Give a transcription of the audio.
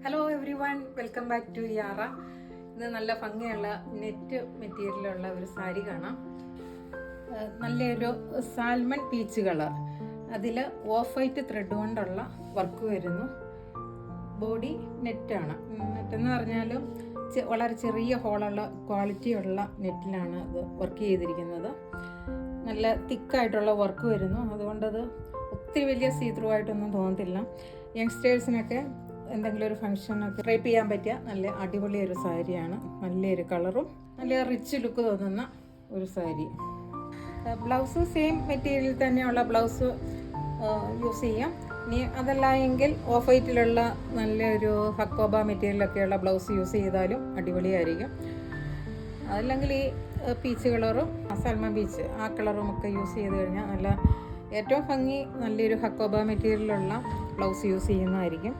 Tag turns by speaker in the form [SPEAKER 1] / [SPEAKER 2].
[SPEAKER 1] Hello everyone, welcome back to Yaara. ഇത് നല്ല ഭംഗിയുള്ള നെറ്റ് മെറ്റീരിയലുള്ള ഒരു സാരി കാണാം. നല്ലൊരു സാൽമൺ പീച്ച് കളർ, അതിൽ ഓഫ് വൈറ്റ് ത്രെഡ് കൊണ്ടുള്ള വർക്ക് വരുന്നു. ബോഡി നെറ്റാണ്. നെറ്റെന്ന് പറഞ്ഞാലും വളരെ ചെറിയ ഹോളുള്ള ക്വാളിറ്റിയുള്ള നെറ്റിലാണ് ഇത് വർക്ക് ചെയ്തിരിക്കുന്നത്. നല്ല തിക്കായിട്ടുള്ള വർക്ക് വരുന്നു. അതുകൊണ്ടത് ഒത്തിരി വലിയ സീത്രൂ ആയിട്ടൊന്നും തോന്നത്തില്ല. യങ്സ്റ്റേഴ്സിനൊക്കെ എന്തെങ്കിലും ഒരു ഫംഗ്ഷനൊക്കെ ഡ്രൈപ്പ് ചെയ്യാൻ പറ്റിയ നല്ല അടിപൊളി ഒരു സാരിയാണ്. നല്ലൊരു കളറും നല്ല റിച്ച് ലുക്ക് തോന്നുന്ന ഒരു സാരി. ബ്ലൗസ് സെയിം മെറ്റീരിയൽ തന്നെയുള്ള ബ്ലൗസ് യൂസ് ചെയ്യാം. ഇനി അതല്ല എങ്കിൽ ഓഫ് വൈറ്റിലുള്ള നല്ലൊരു ഹക്കോബ മെറ്റീരിയലൊക്കെയുള്ള ബ്ലൗസ് യൂസ് ചെയ്താലും അടിപൊളിയായിരിക്കും. അതല്ലെങ്കിൽ ഈ പീച്ച് കളറും സൽമാൻ പീച്ച് ആ കളറും ഒക്കെ യൂസ് ചെയ്ത് കഴിഞ്ഞാൽ ഏറ്റവും ഭംഗി നല്ലൊരു ഹക്കോബ മെറ്റീരിയലുള്ള ബ്ലൗസ് യൂസ് ചെയ്യുന്നതായിരിക്കും.